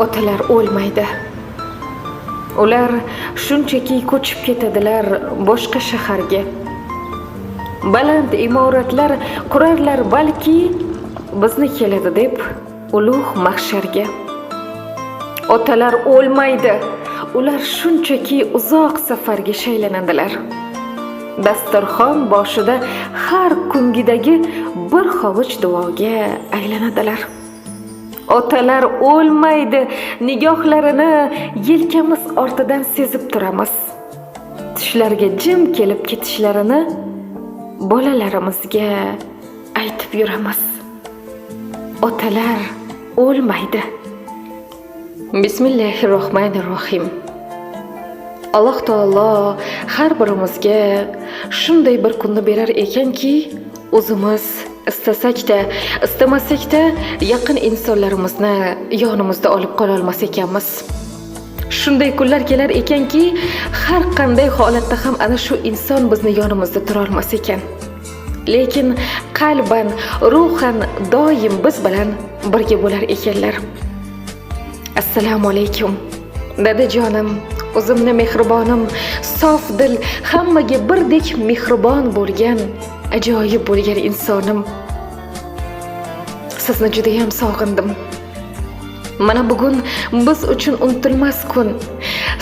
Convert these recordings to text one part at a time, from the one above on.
Otalar o'lmaydi. Ular shunchaki ko'chib ketadilar boshqa shaharga. Baland imoratlar qurarlar balki bizni keladi deb ulug' mahsharga. Otalar o'lmaydi. Ular shunchaki uzoq safarga shaylanadilar. Dasturxon boshida har kungidagi bir hovuch duoga aylanadilar. Otalar o'lmaydi, nigohlarini yelkamiz ortidan sezib turamiz. Tushlarga jim kelib ketishlarini bolalarimizga aytib yuramiz. Otalar o'lmaydi. Bismillahirrohmanirrohim. Alloh taolo har birimizga shunday bir kunni berar ekanki, o'zimiz istasak-da, istamasak-da yaqin insonlarimizni yonimizda olib qola olmas ekanmiz. Shunday kunlar kelar ekanki, har qanday holatda ham ana shu inson bizni yonimizda tura olmas ekan. Lekin qalban, ruhan doim biz bilan birga bo'lar ekanlar. Assalomu alaykum. Dadajonim, o'zimni mehribonim, sof dil, hammaga birdek mehribon bo'lgan, ajoyib bo'lgan insonim. Sizni juda ham sog'indim. Mana bugun biz uchun unutilmas kun.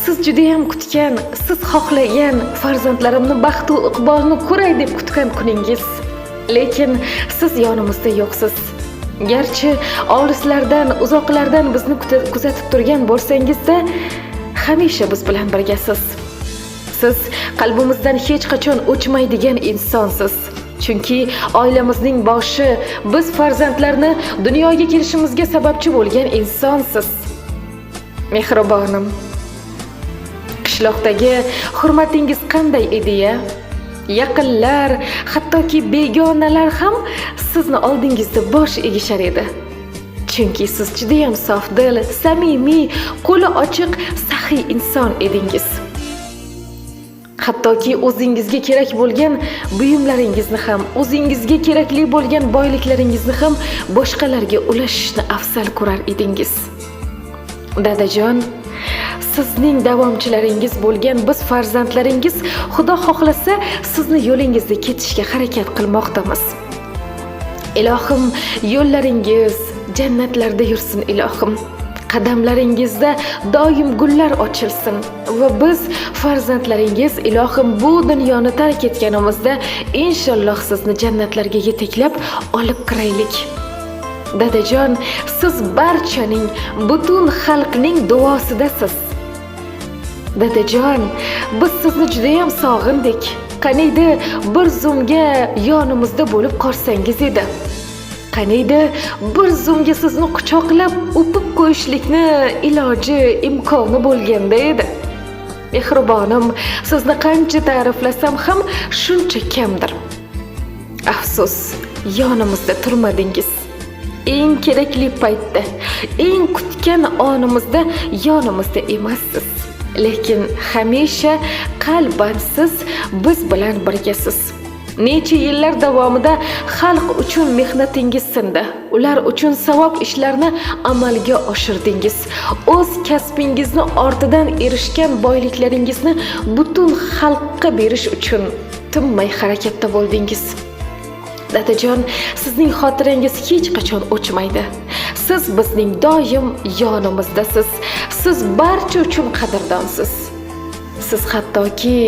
Siz juda ham kutgan, siz xohlagan farzandlarimni baxt va iqbolni ko'ray deb kutgan kuningiz. Lekin siz yonimizda yo'qsiz. Garchi olislardan, uzoqlardan bizni kuzatib turgan bo'lsangiz-da, hamisha biz bilan birgasiz. Siz qalbimizdan hech qachon o'chmaydigan insonsiz. Chunki oilamizning boshi, biz farzandlarni dunyoga kelishimizga sababchi bo'lgan insonsiz. Mehribonim, qishloqdagi hurmatingiz qanday edi-ya? Yaqinlar, hattoki begonalar ham sizni oldingizda bosh egishar edi. Chunki siz juda ham sofdil, samimiy, qo'li ochiq, saxiy inson edingiz. Hattoki o'zingizga kerak bo'lgan buyumlaringizni ham, o'zingizga kerakli bo'lgan boyliklaringizni ham boshqalarga ulashishni afzal ko'rar edingiz. Dadajon, sizning davomchilaringiz bo'lgan biz farzandlaringiz Xudo xohlasa sizni yo'lingizda ketishga harakat qilmoqdamiz. Ilohim, yo'llaringiz jannatlarda yursin ilohim. Qadamlaringizda doim gullar ochilsin va biz farzandlaringiz ilohim bu dunyoni tark etganimizda inshaalloh sizni jannatlarga yetaklab olib kiraylik. Dadajon, siz barchaning, butun xalqning duosidasiz. Dadajon, biz sizni juda ham sog'indik. Qaniydi bir zumga yonimizda bo'lib qolsangiz edi. Qaniydi bir zumga sizni quchoqlab o'pib qo'yishlikni iloji, imkoni bo'lganda edi. Mehribonim, sizni qancha ta'riflasam ham shuncha kamdir. Afsus, yonimizda turmadingiz. Eng kerakli paytda, eng kutgan onimizda yonimizda emassiz. Lekin hamisha qalban siz biz bilan birgasiz. Necha yillar davomida xalq uchun mehnatingiz sindi. Ular uchun savob ishlarni amalga oshirdingiz. O'z kasbingizni ortidan erishgan boyliklaringizni butun xalqqa berish uchun tinmay harakatda bo'ldingiz. Dadajon, sizning xotirangiz hech qachon o'chmaydi. Siz bizning doim yonimizdasiz. Siz barcha uchun qadrdonsiz. Siz hattoki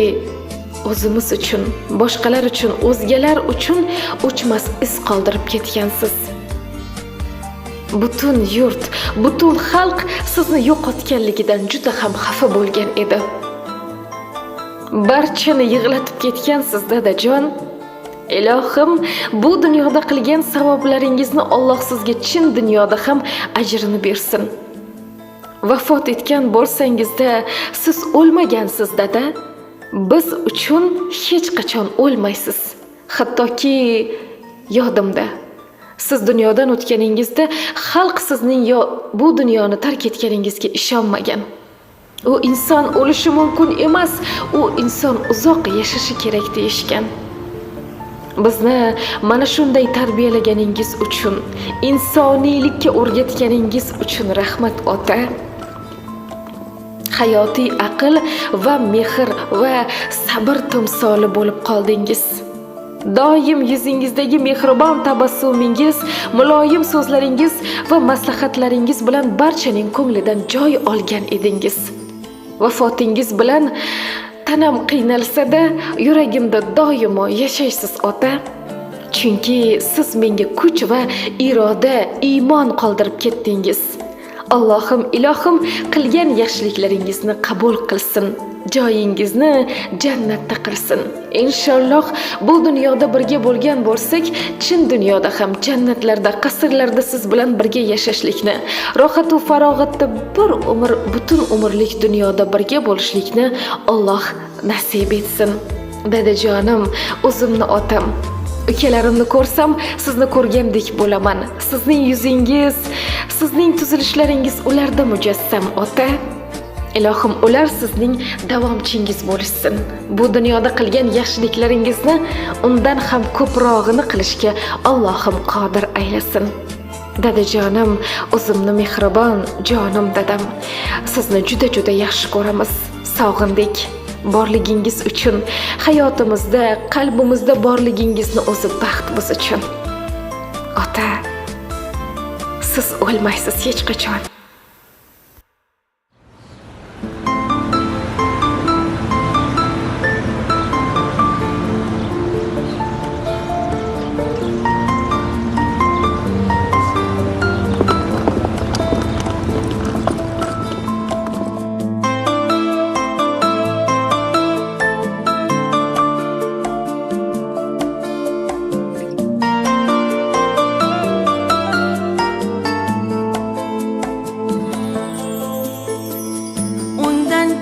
o'zimiz uchun, boshqalar uchun, o'zgalar uchun o'chmas iz qoldirib ketgansiz. Butun yurt, butun xalq sizni yo'qotganligidan juda ham xafa bo'lgan edi. Barchani yig'latib ketgansiz, dadajon. Ilohim, bu dunyoda qilgan savoblaringizni Alloh sizga chin dunyoda ham ajrini bersin. Vafot etgan bo'lsangizda siz o'lmagansiz, dada. Biz uchun hech qachon o'lmaysiz. Hattoki yodimda, siz dunyodan o'tganingizda xalq sizning bu dunyoni tark etganingizga ishonmagan. U inson o'lishi mumkin emas, u inson uzoq yashashi kerak deyishgan. Bizni mana shunday tarbiyalaganingiz uchun, insoniylikka o'rgatganingiz uchun rahmat ota. Hayotiy aql va mehr va sabr timsoli bo'lib qoldingiz. Doim yuzingizdagi mehribon tabassumingiz, muloyim so'zlaringiz va maslahatlaringiz bilan barchaning ko'nglidan joy olgan edingiz. Vafotingiz bilan tanam qiynalsa-da, yuragimda doimo yashaysiz ota. Chunki siz menga kuch va iroda, iymon qoldirib ketdingiz. Allohim, ilohim qilgan yaxshiliklaringizni qabul qilsin. Joyingizni jannatda qilsin. Inshaalloh bu dunyoda birga bo'lgan bo'lsak, chin dunyoda ham jannatlarda, qasrlarda siz bilan birga yashashlikni, rohat va farog'atda bir umr, butun umrlik dunyoda birga bo'lishlikni Alloh nasib etsin. Dadajonim, o'zimni otam, ukalarimni ko'rsam, sizni ko'rgandek bo'laman. Sizning yuzingiz, sizning tuzilishlaringiz ularda mujassam ota. Ilohim, ular sizning davomchingiz bo'lishsin. Bu dunyoda qilgan yaxshiliklaringizni undan ham ko'prog'ini qilishga Allohim qodir aylasin. Dadajonim, o'zimni mehribon jonim dadam, sizni juda yaxshi ko'ramiz, sog'indik. Borligingiz uchun, hayotimizda, qalbimizda borligingizni o'zi baxt biz uchun. Ota, siz o'lmaysiz hech qachon.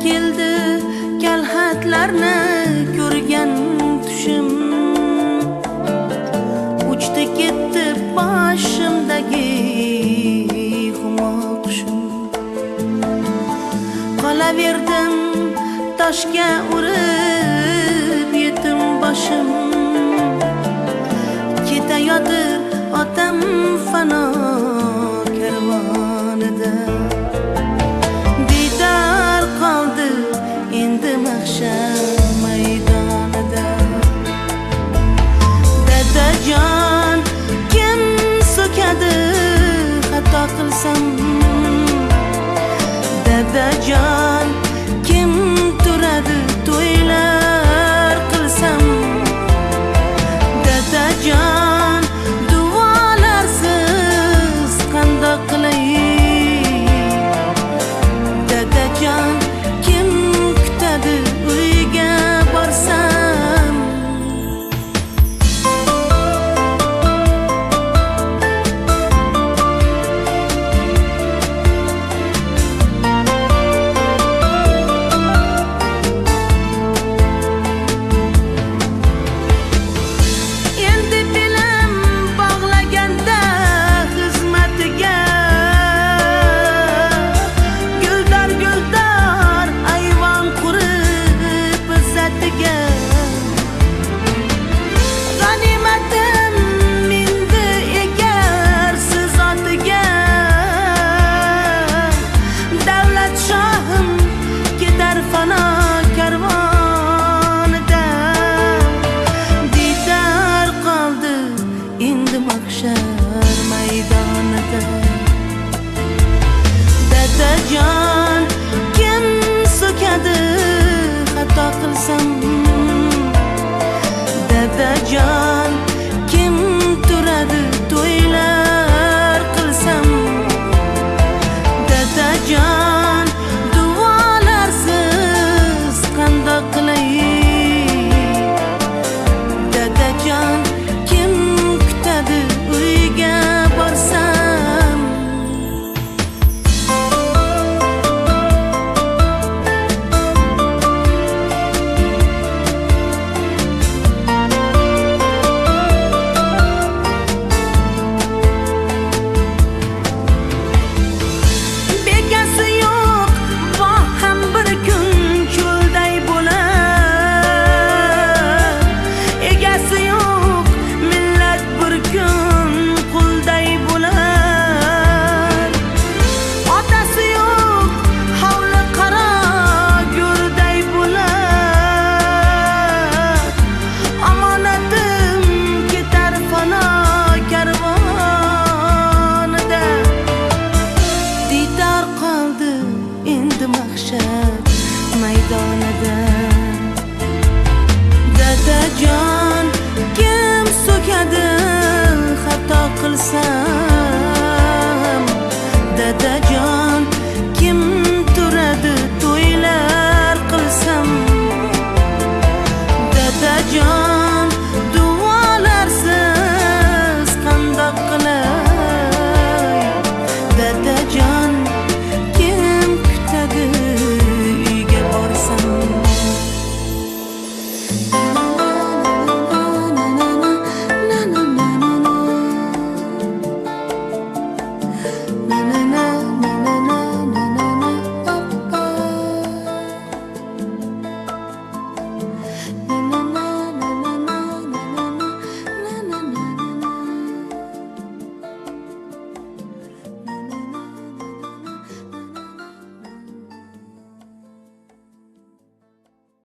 Keldi kalxatlarni ko'rgan tushim, uchdi ketdi boshimdagi humo qushim. Qolaverdim toshga urib yetim boshim, ketayotir otam fano karvonida. Endi mahshar maydonida dadajon, kim so'kadi xato qilsam